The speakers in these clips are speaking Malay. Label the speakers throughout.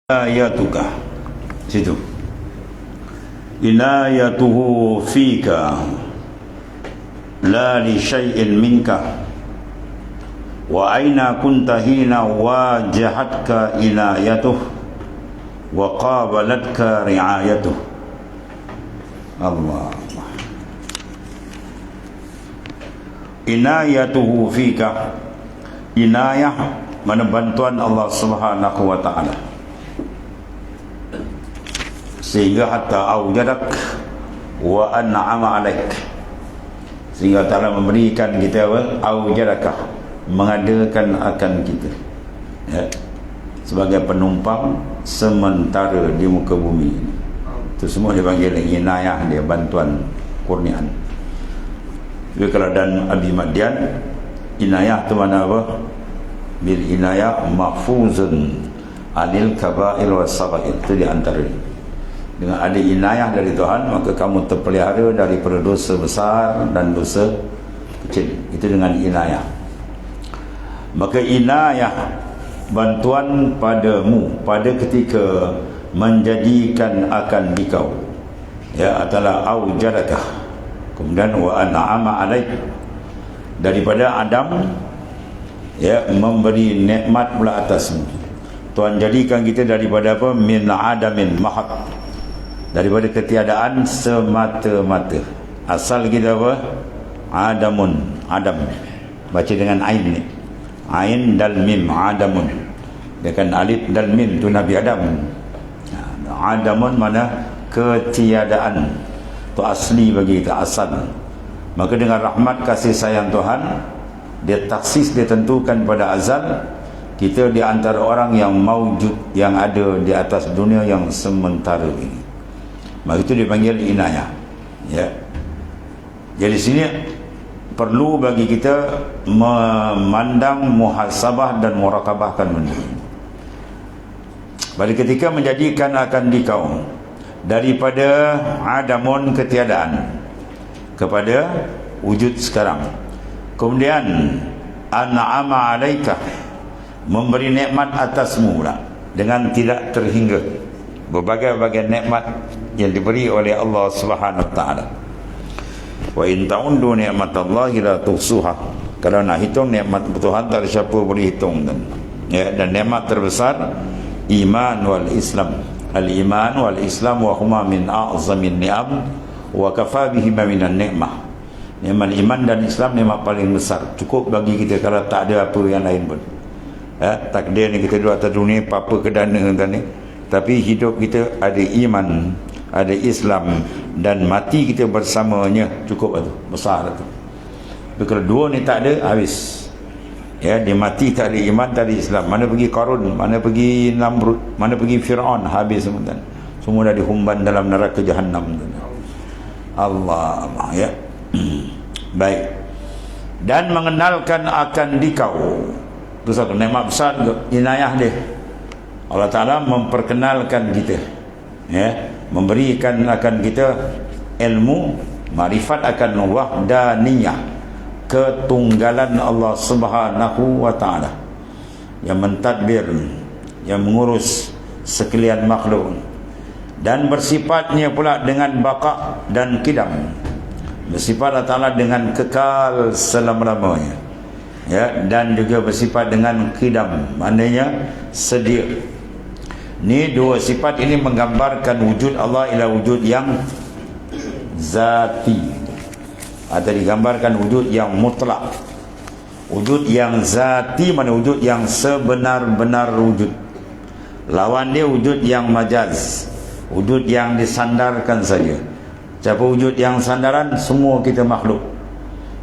Speaker 1: Inayatuka, situ. Inayatuhu fika la li syai'in minka wa aina kunta hina wajahatka inayatuh wa qabalatka ri'ayatuh. Allah. Inayatuhu fika, inayah mana bantuan Allah Subhanahu wa ta'ala, sehingga hatta aujadak wa an'ama alaik, sehingga Ta'ala memberikan kita aujadakah, mengadakan akan kita sebagai penumpang sementara di muka bumi. Itu semua dipanggil inayah dia, bantuan kurniaan. Jadi kalau dan Abi Madian, inayah tu mana apa? Bil inayah mahfuzun anil kaba'ir was sabair. Itu di antara ini. Dengan ada inayah dari Tuhan, maka kamu terpelihara daripada dosa besar dan dosa kecil. Itu dengan inayah. Maka inayah, bantuan padamu pada ketika menjadikan akan dikau, adalah aujadakah, kemudian wa an'ama alaik, daripada Adam, memberi nikmat pula atasmu. Tuhan jadikan kita daripada apa? Min adamin mahad, daripada ketiadaan semata-mata. Asal kita apa? Adamun, Adam, baca dengan ain ni, ain dal mim, Adamun. Dia kan alif dal mim tu Nabi Adam. Adamun mana ketiadaan, tu asli bagi kita, asal. Maka dengan rahmat kasih sayang Tuhan, dia taksis, dia tentukan pada azal kita di antara orang yang maujud, yang ada di atas dunia yang sementara ini. Maka itu dipanggil inayah. Jadi sini perlu bagi kita memandang, muhasabah dan murakabahkan benda. Pada ketika menjadikan akan dikau daripada adamun, ketiadaan, kepada wujud sekarang. Kemudian an'ama alaika, memberi nikmat atasmu pula dengan tidak terhingga. Berbagai-bagai nikmat yang diberi oleh Allah Subhanahu wa taala. Wa in ta'undu ni'matallahi la tuhsuha. Kalau nak hitung nikmat Tuhan, tak ada siapa boleh hitung. Dan nikmat terbesar iman wal Islam. Al-iman wal Islam wa huma min a'zamin ni'am wa kafa bihi minan ni'mah. Nikmat iman dan Islam nikmat paling besar, cukup bagi kita kalau tak ada apa yang lain pun. Takdir ni kita duduk atas dunia apa kedana kan ni, tapi hidup kita ada iman, ada Islam, dan mati kita bersamanya, cukup itu, besar itu. Tapi kalau dua ni tak ada, habis. Dia mati tak ada iman, tak ada Islam. Mana pergi Qarun, mana pergi Namrud, mana pergi Fir'aun, habis semua. Semua dah dihumban dalam neraka Jahannam. Allah, baik. Dan mengenalkan akan dikau, itu satu nikmat besar, inayah dia. Allah Ta'ala memperkenalkan kita, memberikan akan kita ilmu, marifat akan wahdaniyah, ketunggalan Allah Subhanahu wa ta'ala, yang mentadbir, yang mengurus sekalian makhluk, dan bersifatnya pula dengan baka dan kidam. Bersifat Allah Ta'ala dengan kekal selama-lamanya, dan juga bersifat dengan kidam, maknanya sedia. Ni dua sifat ini menggambarkan wujud Allah ialah wujud yang zati, atau digambarkan wujud yang mutlak. Wujud yang zati mana wujud yang sebenar-benar wujud. Lawan dia wujud yang majaz, wujud yang disandarkan saja. Siapa wujud yang sandaran? Semua kita makhluk.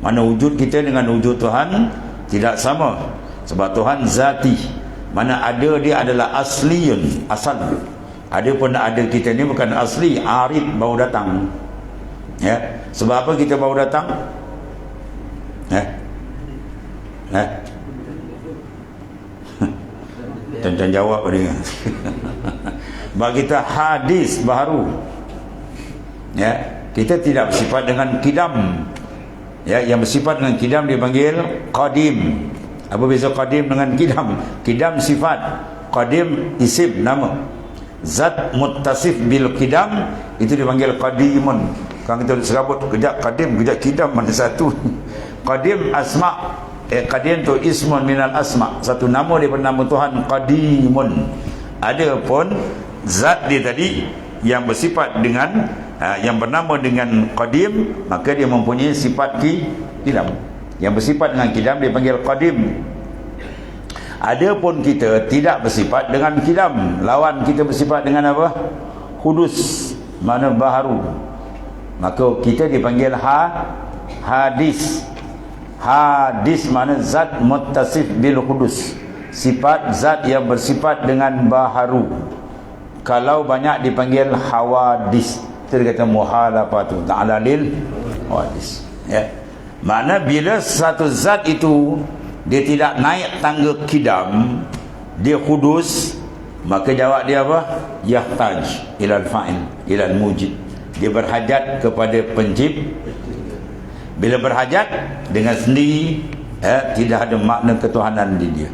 Speaker 1: Mana wujud kita dengan wujud Tuhan tidak sama, sebab Tuhan zati. Mana ada dia adalah asliyun, asal. Ada pun ada kita ni bukan asli, arid, baru datang. Sebab apa kita baru datang? Tentang jawab dia. Bagi kita hadis baru. Kita tidak bersifat dengan kidam. Yang bersifat dengan kidam dipanggil qadim. Apa beza qadim dengan kidam? Kidam sifat, Qadim isim nama, zat muttasif bil qidam itu dipanggil qadimun. Kalau kita serabut kejap qadim kejap qidam, mana satu? Qadim asma, qadim tu ismun minal asma, satu nama daripada nama Tuhan, qadimun. Adapun zat dia tadi yang bersifat dengan yang bernama dengan qadim, maka dia mempunyai sifat qidam. Yang bersifat dengan qidam dia panggil qadim. Adapun kita tidak bersifat dengan qidam, lawan kita bersifat dengan apa? Hudus, mana baharu. Maka kita dipanggil hadis. Hadis mana zat muttasif bil hudus, sifat zat yang bersifat dengan baharu. Kalau banyak dipanggil hawadis. Kita kata muhalafatu ta'ala lil hawadis, ya. Makna bila satu zat itu dia tidak naik tangga qidam, dia hudus, maka jawab dia apa? Yahtaj ilal fa'il ilal mujid. Dia berhajat kepada pencipta. Bila berhajat dengan sendiri, tidak ada makna ketuhanan di dia,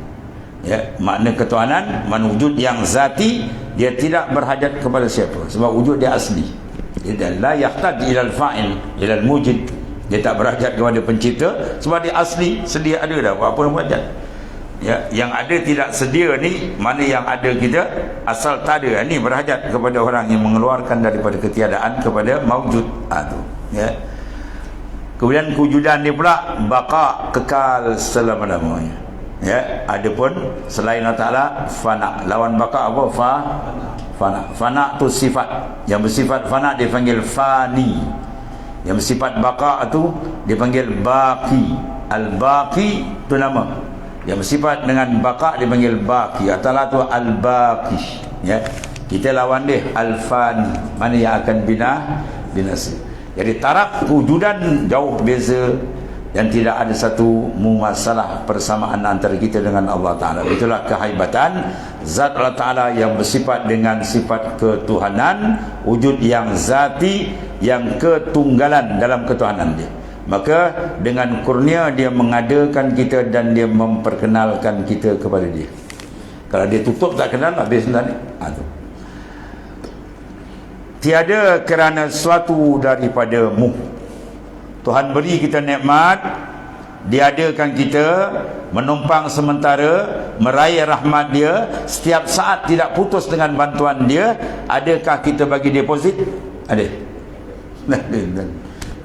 Speaker 1: ya. Makna ketuhanan, makna wujud yang zati, dia tidak berhajat kepada siapa, sebab wujud dia asli. Dia la yahtaj ilal fa'il ilal mujid. Dia tak berhajat kepada pencipta sebab dia asli, sedia ada dah, apa yang berhajat, ya. Yang ada tidak sedia ni, mana yang ada kita asal tak ada, ni berhajat kepada orang yang mengeluarkan daripada ketiadaan kepada maujud, tu, ya. Kemudian kewujudan dia pula baqa, kekal selama-lamanya, ya. Adapun selain Allah Ta'ala fana, lawan baqa apa? Fana. Fana tu sifat, yang bersifat fana dia panggil fani, yang bersifat baqa tu dipanggil baqi. Al-baqi tu nama, yang bersifat dengan baqa dipanggil baqi. Allah tu al-baqi, ya. Kita lawan dia al-fani, mana yang akan binasa. Jadi taraf kewujudan jauh beza, dan tidak ada satu mumasalah persamaan antara kita dengan Allah Ta'ala. Itulah kehaibatan zat Allah Ta'ala yang bersifat dengan sifat ketuhanan, wujud yang zati, yang ketunggalan dalam ketuhanan dia. Maka dengan kurnia dia mengadakan kita dan dia memperkenalkan kita kepada dia. Kalau dia tutup tak kenal, habis nanti. Tiada kerana suatu daripadamu. Tuhan beri kita nikmat, diadakan kita menumpang sementara, meraih rahmat dia, setiap saat tidak putus dengan bantuan dia. Adakah kita bagi deposit? Ada.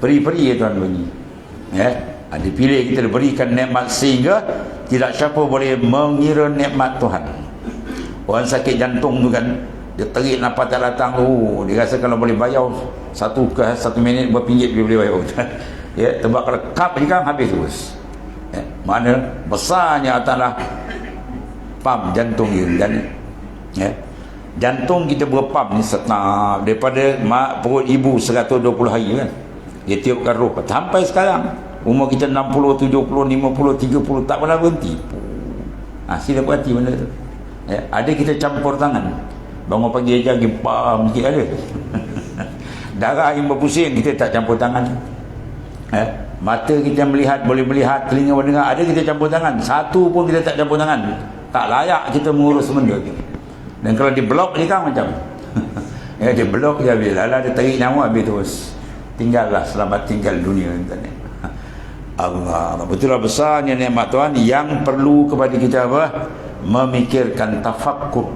Speaker 1: Peri-peri ya Tuhan bagi, ya. Ada pilih kita berikan nikmat sehingga tidak siapa boleh mengira nikmat Tuhan. Orang sakit jantung tu kan, dia terik nafas tak datang tu, dia rasa kalau boleh bayar satu minit berapa ringgit dia boleh bayar. Ya, tebak kalau kap je kan habis terus, ya. Mana besarnya adalah pam jantung dia, ya. Jantung kita berpam ni setengah daripada perut ibu 120 hari kan, dia tiupkan roh sampai sekarang. Umur kita 60, 70, 50, 30 tak pernah berhenti. Sila berhati benda tu, ya. Ada kita campur tangan, bangun pagi aja pergi pam sikit ada. Darah yang berpusing kita tak campur tangan, ya. Mata kita melihat, boleh melihat, telinga mendengar, ada kita campur tangan. Satu pun kita tak campur tangan, tak layak kita mengurus benda tu. Dan kalau di blok ni kan macam ya, dia blok dia habis, dia tarik nyawa habis terus, tinggallah, selamat tinggal dunia internet. Allah, betullah besarnya nikmat Tuhan yang perlu kepada kita apa? Memikirkan, tafakkur,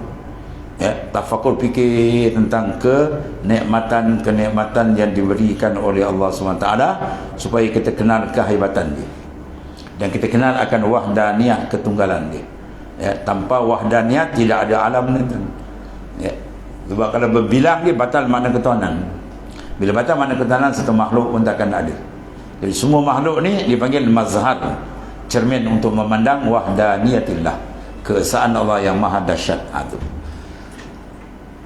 Speaker 1: ya, tafakkur, fikir tentang kenikmatan yang diberikan oleh Allah SWT, supaya kita kenal kehebatan dia dan kita kenal akan wahdaniyah, ketunggalan dia, ya. Tanpa wahdaniyah tidak ada alam ni, ya. Sebab kalau berbilang dia batal makna ketuhanan. Bila batal makna ketuhanan, satu makhluk pun takkan ada. Jadi semua makhluk ni dipanggil mazhar, cermin untuk memandang wahdaniyatillah, keesaan Allah yang maha dahsyat.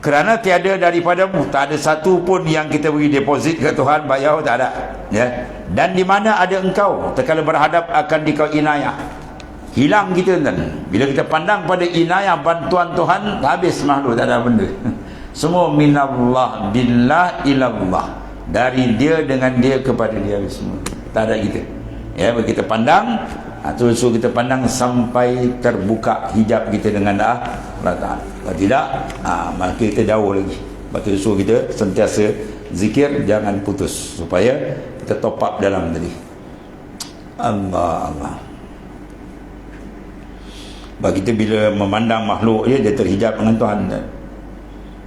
Speaker 1: Kerana tiada daripadamu, tak ada satu pun yang kita beri deposit ke Tuhan, bayar tak ada, ya. Dan di mana ada engkau, terkala berhadap akan dikau inayah, hilang kita kan. Bila kita pandang pada inayah, bantuan Tuhan, habis makhluk, tak ada benda. Semua minallah, billah, ilallah, dari dia dengan dia kepada dia, semua tak ada kita, ya. Bila kita pandang Terus suruh kita pandang sampai terbuka hijab kita dengan Allah Ta'ala. Kalau tidak, maka kita jauh lagi. Sebab itu suruh kita sentiasa zikir, jangan putus, supaya kita top up dalam tadi. Allah. Sebab kita bila memandang makhluk dia terhijab dengan Tuhan.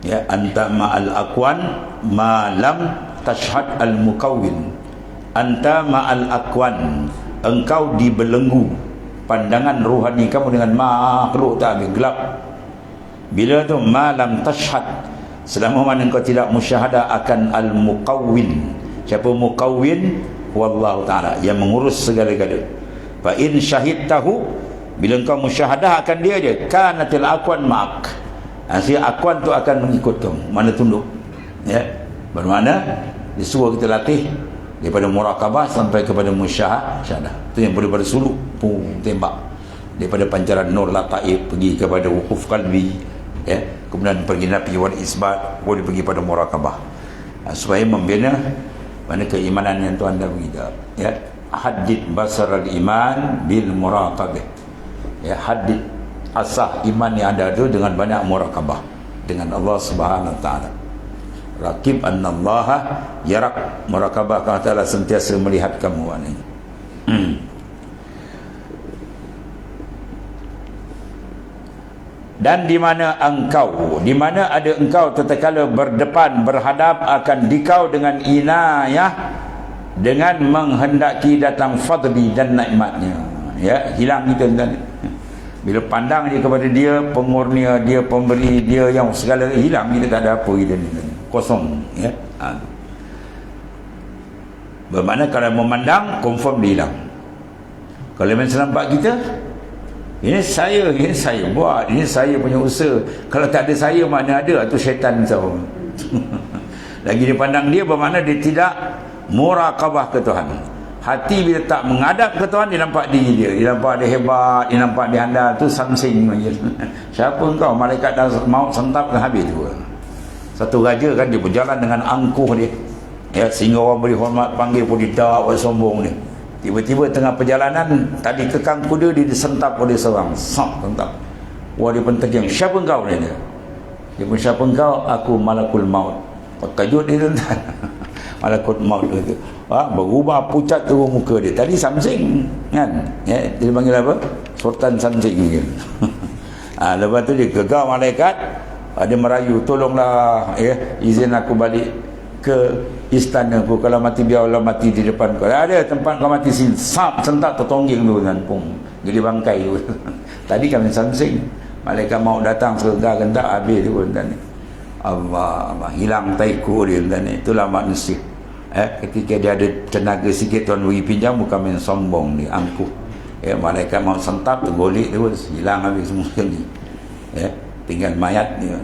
Speaker 1: Ya, anta ma'al aqwan ma lam tashhad al mukawwin. Anta ma'al aqwan, engkau dibelenggu pandangan rohani kamu dengan makhluk tak gelap. Bila tu malam tashhad, selama mana engkau tidak musyahadah akan al mukawwin. Siapa mukawwin? Wallahu ta'ala, yang mengurus segala-gala. Fa in syahidtahu, bila engkau musyahadah akan dia kanatil aqwan ma'ak. Si aqwan tu akan mengikut kamu, mana tunduk. Ya, bermakna disuruh kita latih daripada muraqabah sampai kepada musyahadah. Itu yang boleh pada suluk tembak, daripada pancaran nur lataif pergi kepada wukuf qalbi, ya, kemudian pergi nafi wal isbat, boleh pergi pada muraqabah, supaya membina mana keimanan yang Tuhan dah bagi. Ya, hadid basar al iman bil muraqabah. Ya, hadid asah iman yang ada tu dengan banyak muraqabah dengan Allah Subhanahu wa taala. Raqib annallaha yarak, muraqabah Allah Ta'ala sentiasa melihat kamu ni. Dan di mana ada engkau tatkala berdepan berhadap akan dikau dengan inayah, dengan menghendaki datang fadli dan nikmatnya. Ya, hilang kita tadi. Bila pandang dia kepada dia pengurnia, dia pemberi, dia yang segala, hilang kita, tak ada apa kita ni, kosong. Ya, bermakna kalau memandang confirm dia hilang. Kalau macam nampak kita, ini saya buat, ini saya punya usaha. Kalau tak ada saya, mana ada tu syaitan tahu. Lagi dia pandang dia, bermakna dia tidak muraqabah ke Tuhan. Hati bila tak menghadap ke Tuhan, dia nampak diri dia nampak dia hebat, dia nampak dia handal, tu samsing je. Siapa engkau? Malaikat dah maut sentap ke habis tu. Satu raja kan, dia berjalan dengan angkuh dia, ya, sehingga orang beri hormat, panggil pun dia dak sombong dia. Tiba-tiba tengah perjalanan, tadi kekang kuda dia disentap oleh seorang, sentap. Wah, dia pun terjang, siapa engkau dia? Dia pun, siapa engkau? Aku malakul maut. Terkejut dia tuan-tuan. Malakul maut tu berubah pucat turun muka dia. Tadi samsing kan, ya, dia panggil apa? Sultan samsing gitu. Lepas tu dia gegar malaikat, dia merayu, tolonglah, ya, izin aku balik ke istana aku. Kalau mati biarlah mati di depan kau. Ada tempat kau mati sini, sentak tertongging tu kan, pung jadi bangkai tu. Tadi kami samsing, malaikat mau datang segentar-gentar habis tu kan. Allah, hilang taiku dia kan. Itulah manusia. Ketika dia ada tenaga sikit, Tuhan bagi pinjam, bukan main sombong ni, angkuh. Ya, malaikat mau sentap, tergolik terus, hilang habis semua sekali. Ya, tinggal mayat ni.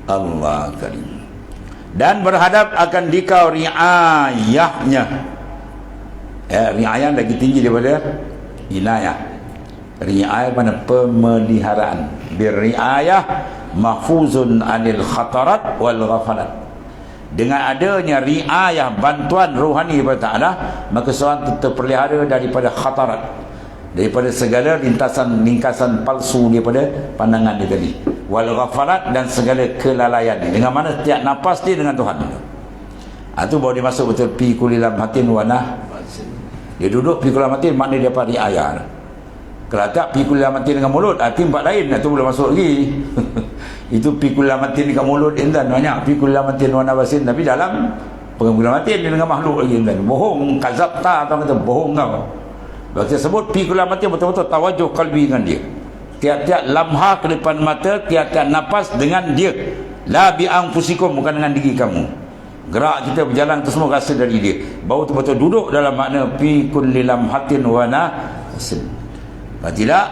Speaker 1: Allah karim. Dan berhadap akan dikau riayahnya. Ya, riayah lagi tinggi daripada inayah. Riayah mana? Pemeliharaan. Birriayah mahfuzun anil khatarat wal ghafalat. Dengan adanya riayah, bantuan rohani daripada Ta'ala, maka seorang terpelihara daripada khatarat, daripada segala lingkasan palsu daripada pandangan dia tadi, wal ghafalat, dan segala kelalaian. Dengan mana tiap nafas dia dengan Tuhan. Itu baru dia masuk betul fi kulli lamhatin wa nah. Dia duduk fi kulli lamhatin, makna dia dapat riayah. Kalau tak pikul lamatin dengan mulut, tempat lain itu boleh masuk lagi. Itu pikul lamatin dengan mulut intan banyak, pikul lamatin warna basin, tapi dalam pikul lamatin dengan makhluk lagi intan. Bohong, kazabta atau kata bohong kau. Baca sebut pikul lamatin betul-betul tawajuh kalbi dengan dia. Tiap-tiap lamha ke depan mata, tiap-tiap nafas dengan dia. La bi anfusikum, bukan dengan diri kamu. Gerak kita berjalan itu semua rasa dari dia. Bau tu betul duduk dalam makna pikul lamhatin warna basin. Kalau tidak,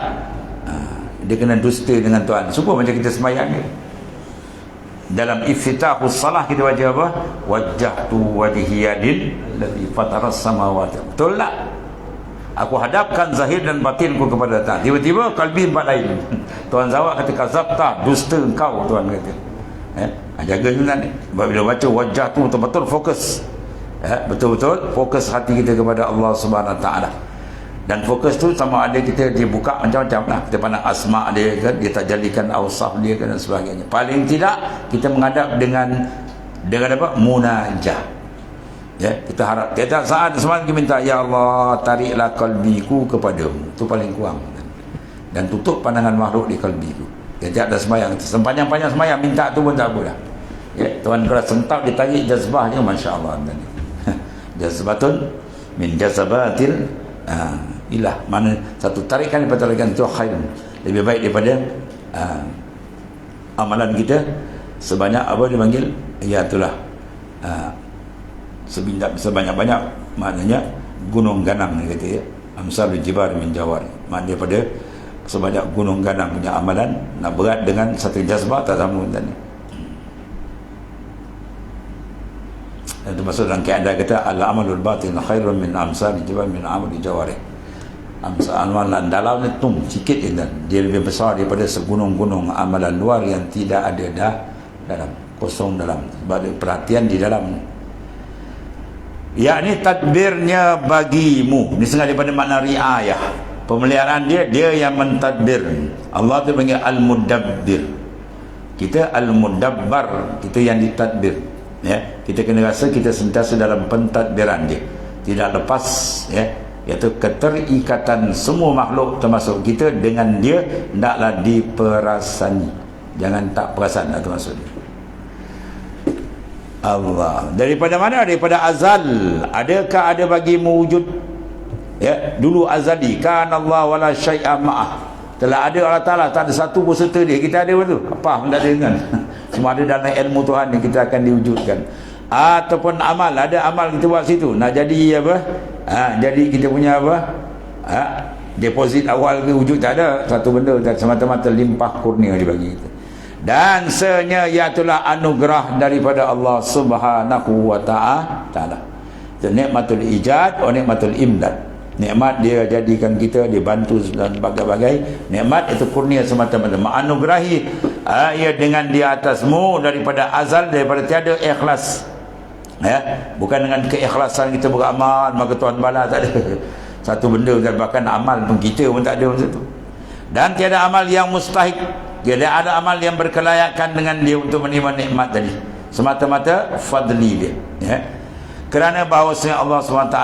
Speaker 1: dia kena dusta dengan Tuhan. Supaya macam kita sembahyang ni. Dalam iftitahus salah kita baca apa? Wajjahtu wajhiya lillazi fataras samawati. Betul tak? Aku hadapkan zahir dan batinku kepada Tuhan. Tiba-tiba kalbi tempat lain. Tuhan jawab kata kazabta, dusta engkau, Tuhan kata. Jaga Tuhan ni. Bila baca wajah tu betul-betul fokus. Betul-betul fokus hati kita kepada Allah Subhanahu Wa Taala. Dan fokus tu sama ada kita dibuka macam-macam lah. Kita pandang asma' dia kan, dia tak jadikan awsaf dia kan, dan sebagainya. Paling tidak kita menghadap dengan apa? Munajah. Ya, kita harap tiap saat semalam kita minta, ya Allah tariklah kalbiku kepadamu. Itu paling kurang. Dan tutup pandangan makhluk di kalbiku. Tiap ada sembahyang, sepanjang-panjang sembahyang minta tu pun tak apa dah. Ya, Tuhan kalau sentap ditarik jazbahnya, masya-Allah tadi. Jazbatun min jazabatil ilah. Mana satu tarikan daripada tarikan itu khair, lebih baik daripada amalan kita sebanyak apa dipanggil, ya itulah sebanyak-banyak, maknanya gunung ganang dia kata ya, amsal jibar min jawar, maknanya daripada sebanyak gunung ganang punya amalan. Nak berat dengan satu jazbah tak sama tadi. Dan itu maksud dalam kaedah kata al-amalul batin khairun min amsal jibar min amali jawari. Amsal amalan dalam itu sikit je, dia lebih besar daripada segunung-gunung amalan luar yang tidak ada dalam, kosong dalam, sebab ada perhatian di dalam. Yakni tadbirnya bagimu, ini sengaja daripada makna riayah, pemeliharaan dia yang mentadbir. Allah tu panggil al-mudabbir, kita al-mudabbar, kita yang ditadbir ya. Kita kena rasa kita sentiasa dalam pentadbiran dia, tidak lepas ya, iaitu keterikatan semua makhluk termasuk kita dengan dia, hendaklah diperasani, jangan tak perasan. Itu maksud dia. Allah daripada mana? Daripada azal. Adakah ada bagimu wujud ya, dulu azali, kan Allah wala syai'a ma'ah, telah ada Allah Ta'ala, tak ada satu pun serta dia. Kita ada betul apa tak ada kan? Semua ada dalam ilmu Tuhan yang kita akan diwujudkan. Ataupun amal, ada amal kita buat situ, nak jadi apa, jadi kita punya apa, deposit awal ke wujud, tak ada satu benda, semata-mata limpah kurnia dibagi kita. Dan senyanya iaitulah anugerah daripada Allah Subhanahu wa ta'ala. Nikmatul ijad wa nikmatul imdad. Nikmat dia jadikan kita, dibantu dan bagai-bagai. Nikmat itu kurnia semata-mata, menganugerahi ia dengan di atasmu daripada azal, daripada tiada ikhlas ya, bukan dengan keikhlasan kita beramal maka Tuhan balas, tak ada satu benda. Dan bahkan amal pun kita pun tak ada masa tu. Dan tiada amal yang mustahik, tiada ada amal yang berkelayakan dengan dia untuk menerima nikmat tadi, semata-mata fadli dia ya. Kerana bahawasanya Allah SWT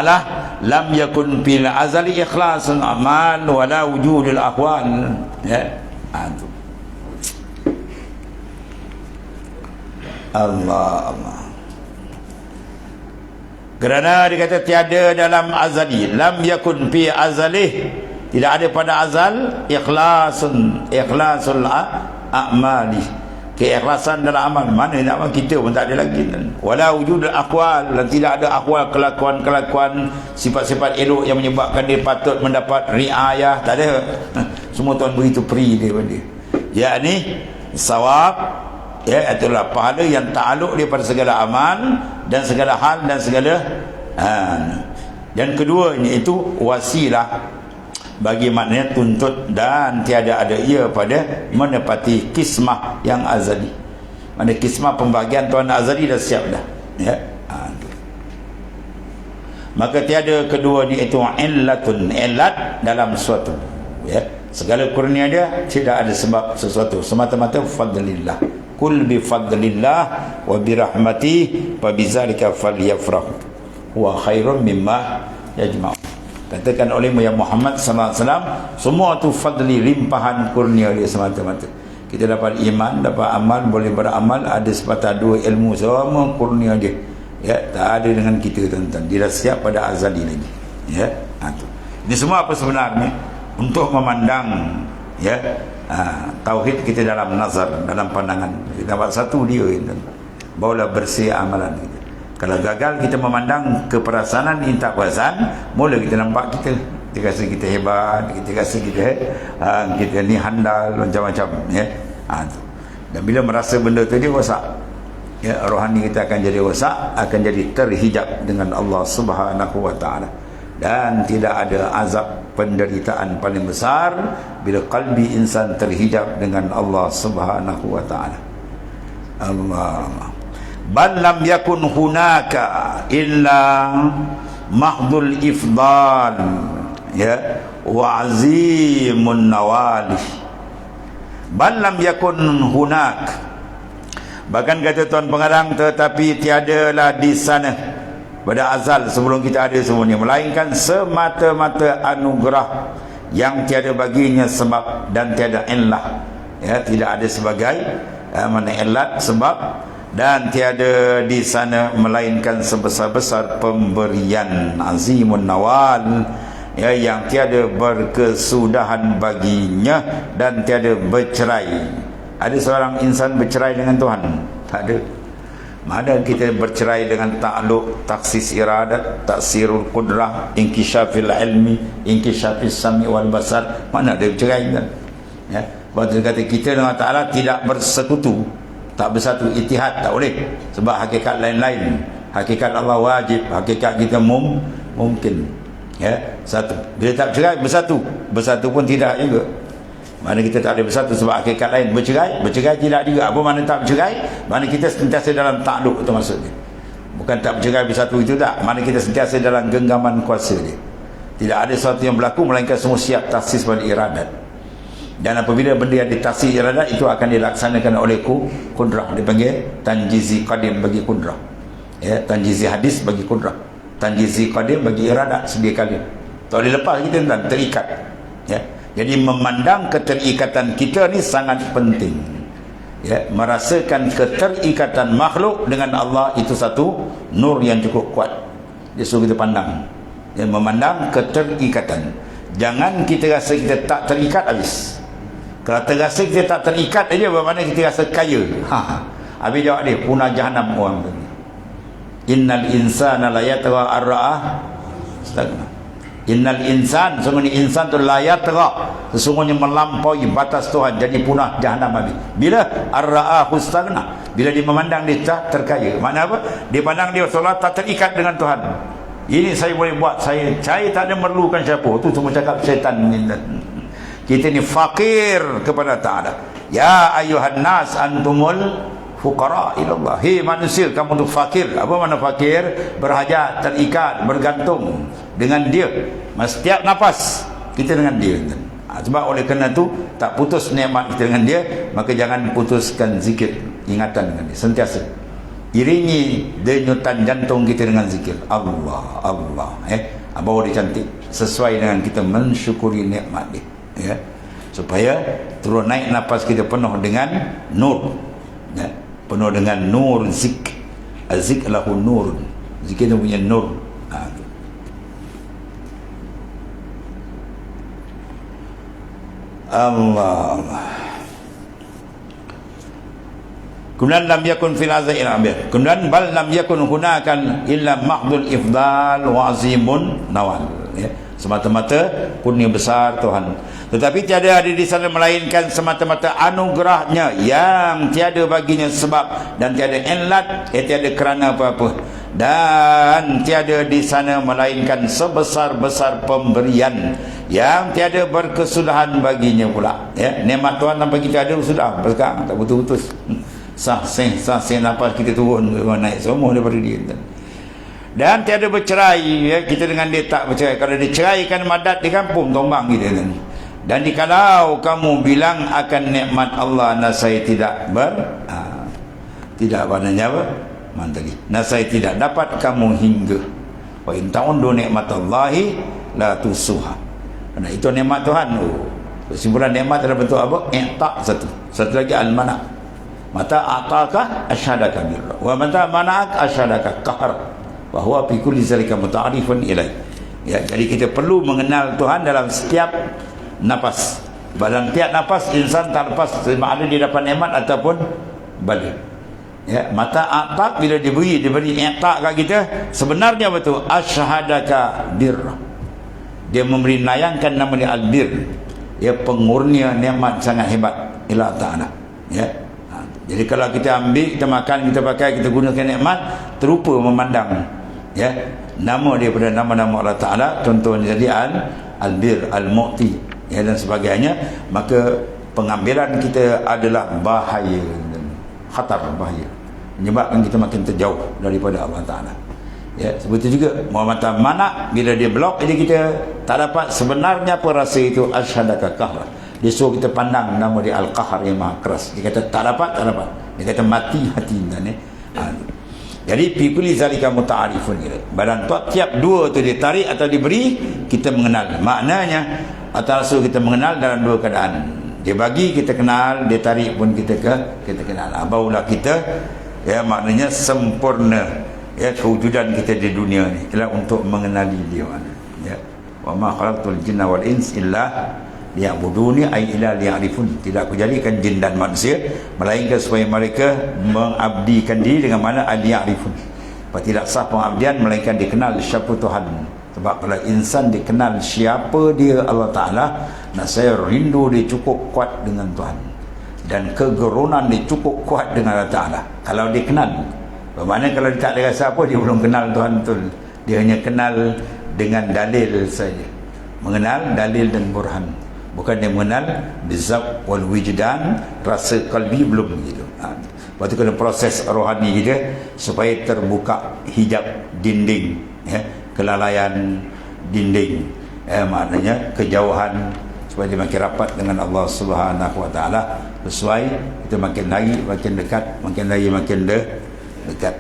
Speaker 1: lam yakun fil azali ikhlasun amal wala wujudul ahwal ya. Allah kerana dia kata tiada dalam azali, lam yakun fi azalih, tidak ada pada azal ikhlasul a'mali, keikhlasan dalam amal. Mana nak kita pun tak ada lagi. Wala wujudul aqwal, dan tidak ada akwal, kelakuan sifat-sifat elok yang menyebabkan dia patut mendapat riayah, tak ada. Semua Tuhan beri itu peri dia pada dia. Yakni sawab ya, itulah pahala yang ta'aluk daripada segala amal dan segala hal dan segala dan kedua ini itu wasilah bagi maknanya tuntut dan tiada ada ia pada menepati kismah yang azali. Mana kismah pembagian Tuhan azali dah siap dah ya. Maka tiada kedua ni itu illatun, illat dalam sesuatu ya. Segala kurnia dia tidak ada sebab sesuatu, semata-mata fadlillah. Kul bi fadlillah wa bi rahmati fa bizalika falyafrahu huwa khairun mimma yajma'un. Katakan oleh Muhammad sallallahu alaihi wasallam, semua tu fadli, limpahan kurnia dia semata-mata. Kita dapat iman, dapat amal, boleh beramal, ada sepatah dua ilmu, semua kurnia dia ya. Tak ada dengan kita tuan-tuan, dia dah siap pada azali lagi ya. Tu ini semua apa sebenarnya? Untuk memandang ya tauhid kita dalam nazar, dalam pandangan kita dapat satu dia itu, barulah bersih amalan kita. Kalau gagal kita memandang keperasanan ini tak perasan, mula kita nampak kita rasa kita hebat, kita rasa kita ni handal macam-macam ya. Dan bila merasa benda tu dia rosak ya, rohani kita akan jadi rosak, akan jadi terhijab dengan Allah Subhanahu wa ta'ala. Dan tidak ada azab penderitaan paling besar bila qalbi insan terhijab dengan Allah Subhanahu wa ta'ala. Allah bal lam yakun hunaka illa mahdul ifdal ya, wa azimun nawali, bal lam yakun hunak. Bahkan kata Tuan Pengarang, tetapi tiadalah di sana pada azal sebelum kita ada semuanya, melainkan semata-mata anugerah yang tiada baginya sebab dan tiada illah, ya, tidak ada sebagai mana illat sebab, dan tiada di sana melainkan sebesar-besar pemberian, azimun nawal, ya, yang tiada berkesudahan baginya dan tiada bercerai. Ada seorang insan bercerai dengan Tuhan? Tak ada. Mana kita bercerai dengan takluk, taksis iradat, taksirul qudrah, inkishafil ilmi, inkishafis sami wal basar. Mana ada bercerai kan? Ya. Sebab kata kita dengan Ta'ala tidak bersekutu, tak bersatu itihad, tak boleh. Sebab hakikat lain-lain. Hakikat Allah wajib, hakikat kita mungkin. Ya, satu. Bila tak bercerai, bersatu. Bersatu pun tidak juga. Mana kita tak ada bersatu sebab hakikat lain. Bercerai tidak juga. Apa mana tak bercerai? Mana kita sentiasa dalam takluk, itu maksudnya. Bukan tak bercerai bersatu itu tak. Mana kita sentiasa dalam genggaman kuasa dia. Tidak ada sesuatu yang berlaku melainkan semua siap taksis pada iradat. Dan apabila benda yang ditaksis iradat, itu akan dilaksanakan oleh kudrah. Dipanggil tanjizi qadim bagi kudrah, ya, tanjizi hadis bagi kudrah, tanjizi qadim bagi iradat sedia kali. Tak boleh lepas kita dan terikat, ya. Jadi memandang keterikatan kita ni sangat penting, ya. Merasakan keterikatan makhluk dengan Allah itu satu nur yang cukup kuat. Dia suruh kita pandang, ya, memandang keterikatan. Jangan kita rasa kita tak terikat habis. Kalau terasa kita tak terikat aja, bagaimana kita rasa kaya? Habis jawab dia, punah jahanam orang tu. Innal insana la yatra ar-ra'ah stagna. Innal insan, sesungguhnya insan tu la yatra, sesungguhnya melampaui batas Tuhan, jadi punah jahanam habis. Bila ar-ra'ah stagna, bila dia memandang dia tak terkaya. Makna apa? Dia pandang dia seolah tak terikat dengan Tuhan. Ini saya boleh buat, saya tak ada memerlukan siapa. Tu semua cakap syaitan. Kita ni fakir kepada Ta'ala. Ya ayuhan nas antumul fuqara ilallah. Hei manusia, kamu tu fakir. Apa makna fakir? Berhajat, terikat, bergantung dengan dia. Setiap nafas kita dengan dia. Sebab oleh kerana tu tak putus nikmat kita dengan dia, maka jangan putuskan zikir, ingatan dengan dia sentiasa. Iringi denyutan jantung kita dengan zikir Allah, Allah, bawa dia cantik sesuai dengan kita mensyukuri nikmat dia, ya, supaya terus naik nafas kita penuh dengan nur, ya, penuh dengan nur zik. Azik lahu nur, zikir dia punya nur. Allah. Kemudian lam yakun fil azai al-abir. Kemudian bal lam yakun hunakan illa mahdul ifdal wa azimun nawal, ya. Semata-mata kurnia besar Tuhan. Tetapi tiada ada di sana melainkan semata-mata anugerahnya yang tiada baginya sebab dan tiada illat, tiada kerana apa-apa, dan tiada di sana melainkan sebesar-besar pemberian yang tiada berkesudahan baginya pula, ya. Nikmat Tuhan tanpa kita ada sudah sekarang tak putus-putus. Sah seh nafas kita turun naik semua daripada dia. Dan tiada bercerai, ya, kita dengan dia tak bercerai. Kalau dia ceraikan madat di kampung tombang kita kan. Dan dikalau kamu bilang akan nikmat Allah, nasai tidak tidak maknanya apa? Mantali. Nasai tidak dapat kamu hingga. Wa in ta'undu nikmatallahi la tusuha. Nah, itu nikmat Tuhan. Kesimpulan nikmat adalah bentuk apa? I'ta satu lagi al-mana. Mata ataka asyhadaka birra wa mata mana'ak asyhadaka qahar wa huwa fi kulli zalika muta'arifun ilai. Ya, jadi kita perlu mengenal Tuhan dalam setiap nafas. Dalam tiap nafas insan tak lepas sama ada dia dapat nikmat ataupun balik. Ya, mata atak bila diberi i'ta kat kita, sebenarnya betul asyhadaka birra. Dia memberi layangkan nama dia al-bir. Ya, pengurnia nikmat sangat hebat ila ta'ala. Ya. Jadi kalau kita ambil, kita makan, kita pakai, kita gunakan nikmat, terupa memandang, ya, nama dia pada nama-nama Allah Ta'ala, contohnya jadi al-bir, al-mu'ti, ya, dan sebagainya, maka pengambilan kita adalah bahaya, khatar, bahaya, menyebabkan kita makin terjauh daripada Allah Ta'ala. Ya, seperti juga Muhammad Manak bila dia blok, jadi kita tak dapat sebenarnya apa rasa itu asyhadaka qahar. Dia suruh kita pandang nama dia Al-Qahar yang maha keras. Dia kata tak dapat. Dia kata mati hati dan jadi fikuli zalika muta'arifun. Badan tiap dua tu dia tarik atau diberi, kita mengenal. Maknanya atas rasul kita mengenal dalam dua keadaan. Dia bagi kita kenal, dia tarik pun kita kenal. Barulah kita ya maknanya sempurna ya kewujudan kita di dunia ni ialah untuk mengenali dia. Ya. Wa ma khalaqtul jinna wal ins illa liya'buduni ay illa liya'rifun. Tidak aku jadikan jin dan manusia melainkan supaya mereka mengabdikan diri dengan mana liya'rifun. Tidak sah pengabdian melainkan dikenal siapa Tuhan. Sebab kalau insan dikenal siapa dia Allah Ta'ala, nak saya rindu dia cukup kuat dengan Tuhan dan kegerunan dia cukup kuat dengan Allah Ta'ala kalau dia kenal. Bermakna kalau dia tak ada rasa apa, dia belum kenal Tuhan betul. Dia hanya kenal dengan dalil saja, mengenal dalil dan burhan, bukan dia mengenal bizab wal wijdan, rasa kalbi belum begitu. Lepas tu kena proses rohani kita supaya terbuka hijab dinding ya, kelalaian dinding maknanya kejauhan, supaya dia makin rapat dengan Allah Subhanahu Wa Taala. Sesuai kita makin lagi makin dekat, makin lagi makin dekat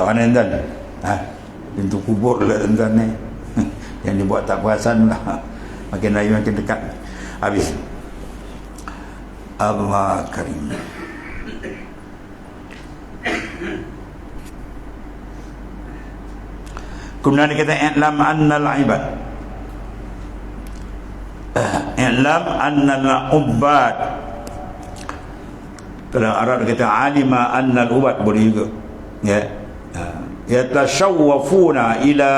Speaker 1: mana tuan? Pintu kubur lah tuan ni. Yang dibuat tak perasan lah. Makin lagi makin dekat. Habis. Allah Karim. Kemudian dia kata i'lam annal ibad. I'lam annal ubad. Kalau Arab dia kata alima annal ubad, boleh juga. Ya. Yatashawwafuna ila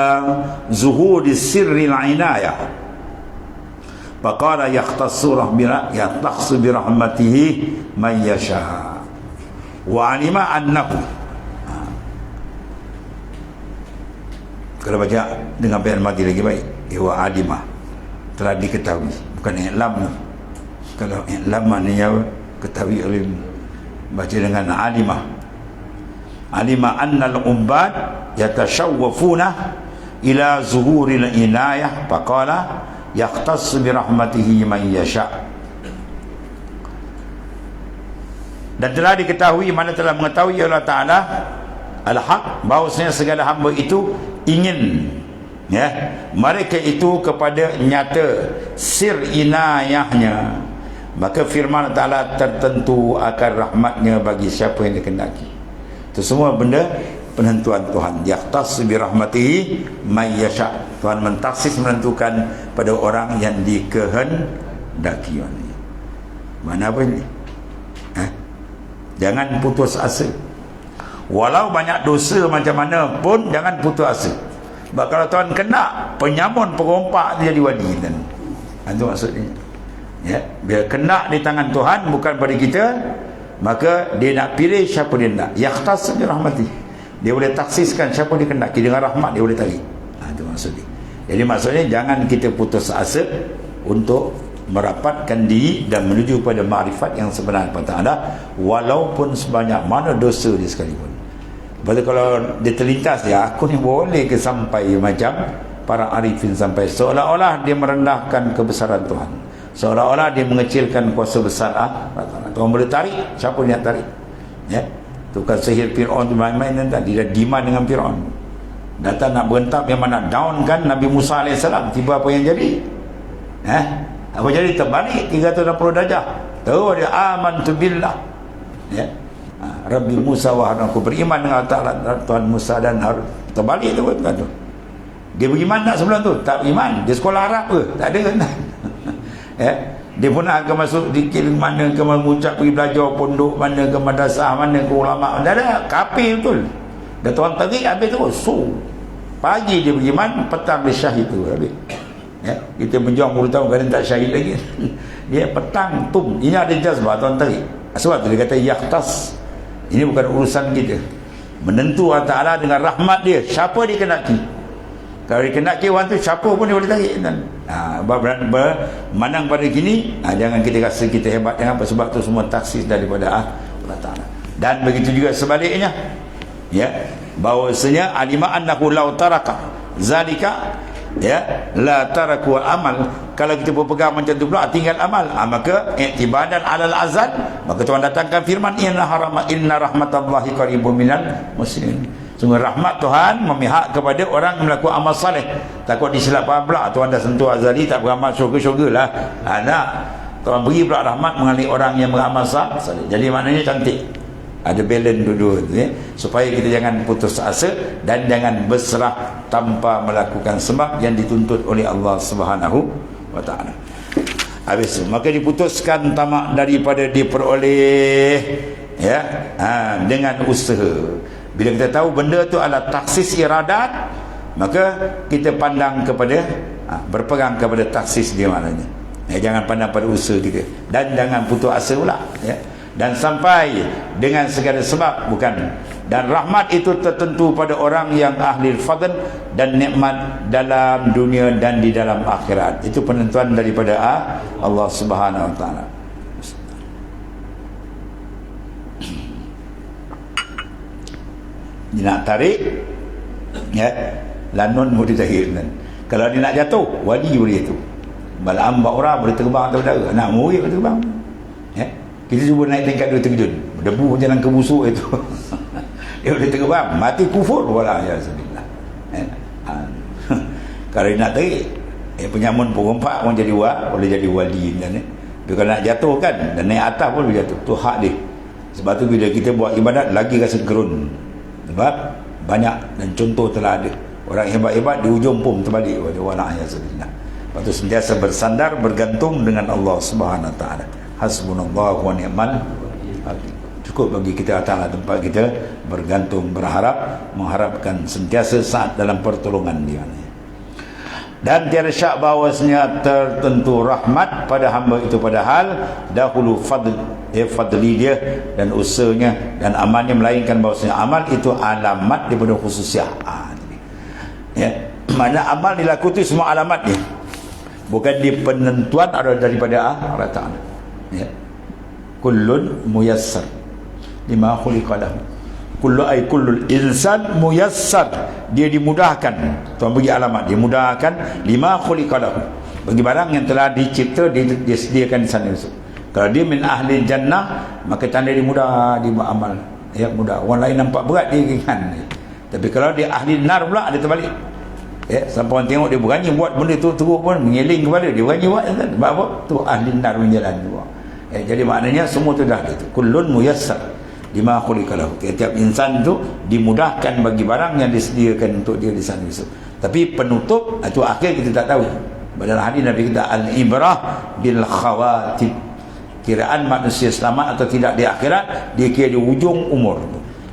Speaker 1: zuhudi sirril inayah. Faqala yakhtassu bi rahmatihi man yasha. Wa alima annahu. Kalau baca dengan bayan mati lagi baik. Wa alima, telah diketahui, bukan i'lam. Kalau i'lam maknanya ketahui oleh, baca dengan alima. Alima annal ubbad yatashawwafuna ila zuhuril inayah faqala yakhtassu bi rahmatihi man yasha. Dan telah diketahui, mana telah mengetahui Allah Ta'ala al-haq, bahawasanya segala hamba itu ingin ya mereka itu kepada nyata sir inayahnya, maka firman Ta'ala tertentu akan rahmatnya bagi siapa yang dikehendaki. Itu semua benda penentuan Tuhan. Yahtas bi rahmatihi may yasha. Tuhan mentaksis, menentukan pada orang yang dikehendaki. Mana apa ini? Jangan putus asa. Walau banyak dosa macam mana pun jangan putus asa. Sebab kalau Tuhan kena, penyamun perompak dia jadi wali kan. Itu maksudnya. Ya, bila kena di tangan Tuhan bukan pada kita, maka dia nak pilih siapa dia nak. Yakhtas bi rahmati. Dia boleh taksiskan siapa dia kendaki, dengan rahmat dia boleh tarik. Itu maksudnya. Jadi maksudnya jangan kita putus asa untuk merapatkan diri dan menuju pada makrifat yang sebenar kepada Ta'ala, walaupun sebanyak mana dosa dia sekalipun. Lepas kalau dia terlintas dia, aku ni boleh ke sampai macam para arifin, sampai seolah-olah dia merendahkan kebesaran Tuhan, seolah-olah dia mengecilkan kuasa besar Tuhan boleh tarik, siapa dia nak tarik ya. Tukar sihir Fir'aun tu main-main tadi, dia diman dengan Fir'aun, datang nak berentap yang mana downkan Nabi Musa AS. Tiba apa yang jadi? Apa jadi? Terbalik 360 darjah. Terus dia amantu billah ya, Rabbi Musa wa Harun, aku beriman dengan Tuhan Musa dan Harun. Terbalik tu kan tu. Dia beriman tak sebelum tu? Tak beriman. Dia sekolah Arab ke? Tak ada kan. Ya. Dia pun nak ke masuk dikir mana, ke mengucap pergi belajar pondok mana, ke madrasah mana, ke ulama. Tak ada. Kafir betul. Dia tuan terik habis tu. So pagi dia beriman, petang dia syahid tu habis. Ya, kita menjuang 10 tahun kadang tak syahid lagi. Dia petang tum. Ini ada jazbah tuan terik. Sebab tu dia kata yakhtas. Ini bukan urusan kita. Menentu Allah Ta'ala dengan rahmat dia, siapa dia kenaki. Kalau dia kenaki orang tu, siapa pun dia boleh tarik. Bermanang pada gini, jangan kita rasa kita hebat. Jangan apa, sebab tu semua taksis daripada Allah Ta'ala. Dan begitu juga sebaliknya ya, bahwasanya alima annahu law taraka zalika, ya, la taraku amal. Kalau kita berpegang macam tu pula, tinggal amal, maka i'tibadan alal azan, maka Tuhan datangkan firman inna rahmatallahi qaribun minal muslimin. Sungguh rahmat Tuhan memihak kepada orang yang melakukan amal saleh. Takut disilap faham pula Tuhan dah sentuh azali, tak beramal syurga-syurga lah. Tak. Tuhan beri pula rahmat mengenai orang yang beramal saleh. Jadi maknanya cantik, ada balance dua-dua tu, ya? Supaya kita jangan putus asa dan jangan berserah tanpa melakukan sebab yang dituntut oleh Allah Subhanahu wa taala. Habis maka diputuskan tamak daripada diperoleh, ya, dengan usaha. Bila kita tahu benda tu adalah taksis iradat, maka kita pandang kepada berpegang kepada taksis dia maknanya. Jangan pandang pada usaha kita, dan jangan putus asa pula, ya. Dan sampai dengan segala sebab, bukan. Dan rahmat itu tertentu pada orang yang ahli fadl dan nikmat dalam dunia dan di dalam akhirat. Itu penentuan daripada Allah Subhanahu wa taala. Dia nak tarik, ya, lanun boleh tahir. Kalau dia nak jatuh, wali boleh jatuh. Balam ba'ura boleh terbang atas udara, nak murid boleh terbang, ya. Kita cuba naik tingkat 2 terjun, debu jalan ke busuk itu dia boleh terbang, mati kufur wala ya sebillah, ya. Kalau dia nak tarik, penyamun perompak pun jadi boleh jadi wali kan, ya. Dia kalau nak jatuh kan, dan naik atas pun boleh jatuh, tu hak dia. Sebab tu bila kita buat ibadat lagi rasa gerun, sebab banyak, dan contoh telah ada orang hebat-hebat di ujung pun terbalik wala ya sebillah. Lepas tu sentiasa bersandar, bergantung dengan Allah Subhanahu wa taala. Hasbunallahu wa ni'mal wakil. Cukup bagi kita datanglah tempat kita bergantung, berharap, mengharapkan sentiasa saat dalam pertolongan dia. Dan tiada syak bahawasanya tertentu rahmat pada hamba itu, padahal dahulu fadli dia dan usahanya dan amalnya, melainkan bahawasanya amal itu alamat daripada khususiah. Ya, mana amal dilakukan semua alamat dia, bukan di penentuan ada daripada Allah Ta'ala, ya. Kullun muyassar lima khuliqa lahu. Kullul insan muyassar, dia dimudahkan. Tuhan bagi alamat, dimudahkan lima khuliqa lahu, bagi barang yang telah dicipta, disediakan di sana. Kalau dia min ahli jannah, maka tanda dia mudah, dia buat amal, ya, mudah. Orang lain nampak berat, dia ringan. Tapi kalau dia ahli nar pula, dia terbalik, ya. Sampai orang tengok dia berani buat benda tu, teruk pun mengeling kepala dia, berani buat, kan? Sebab apa? Tu ahli nar menjalan juga, ya. Jadi maknanya semua tu dah gitu. Kullun muyassar lima khuliqa lahu. Tiap insan tu dimudahkan bagi barang yang disediakan untuk dia di sana. Tapi penutup itu akhir kita tak tahu. Dalam hadis Nabi kita, al-ibrah bil khawatim, kiraan manusia selamat atau tidak di akhirat dia kira di ujung umur.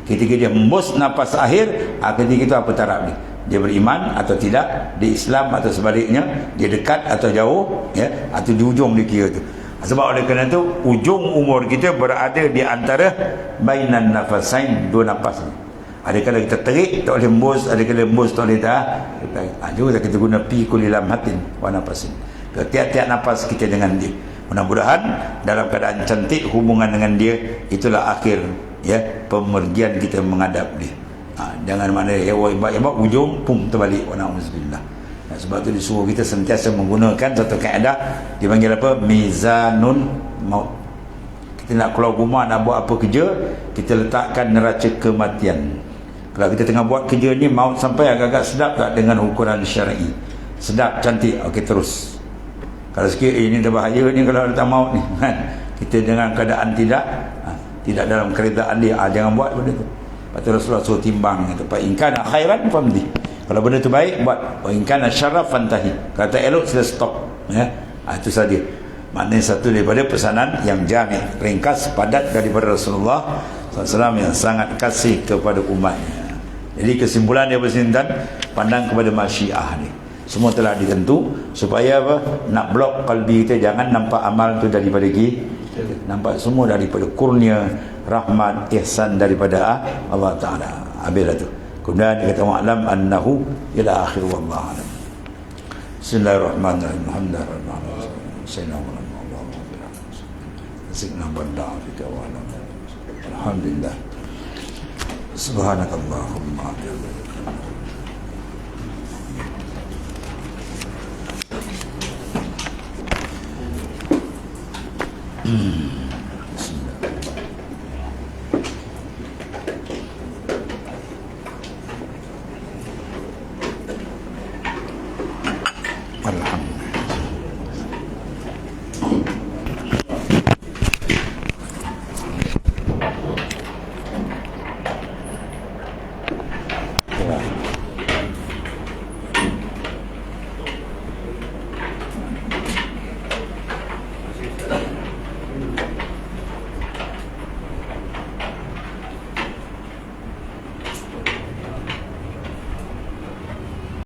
Speaker 1: Ketika dia hembus nafas akhir, ketika itu apa taraf dia beriman atau tidak, di Islam atau sebaliknya, dia dekat atau jauh, ya, atau di ujung dia kira tu. Sebab oleh kerana itu ujung umur kita berada di antara bainan nafasain, dua nafas. Ada kala kita terik tak boleh hembus, ada kala hembus tak boleh juga kita guna fi kulli lamhatin wa nafasin, tiap-tiap nafas kita dengan dia. Mudah-mudahan dalam keadaan cantik hubungan dengan dia, itulah akhir, ya, pemergian kita menghadap dia. Jangan mana hebat-hebat ujung pum terbalik, wa na'udzubillah. Sebab tu disuruh kita sentiasa menggunakan satu kaedah dipanggil apa? Mizanun maut. Kita nak keluar rumah, nak buat apa kerja, kita letakkan neraca kematian. Kalau kita tengah buat kerja ni, maut sampai agak-agak sedap tak dengan ukuran syar'i? Sedap, cantik, okey terus. Kalau sikit, ini dah bahaya ni kalau letak maut ni, kan? Kita dengan keadaan tidak dalam keredaan dia, jangan buat benda tu. Lepas tu Rasulullah suruh timbang, kata, fa in kana khairan famdi. Kalau benda tu baik, buat. Wa in kana syarran fantahi. Kata elok, sila stop, ya. Itu saja. Maknanya satu daripada pesanan yang jami', ringkas, padat daripada Rasulullah SAW yang sangat kasih kepada umatnya. Jadi kesimpulan dia bersintan, pandang kepada masyiah ni. Semua telah ditentu supaya apa? Nak blok kalbi kita, jangan nampak amal tu daripada kita, nampak semua daripada kurnia, rahmat, ihsan daripada Allah Ta'ala. Habislah tu. Kemudian dia kata wa'lam annahu ila akhir wallahu alam. Bismillahirrahmanirrahim. Alhamdulillah. Sayyidina Alhamdulillah. Subhanakallahumma. Hmm.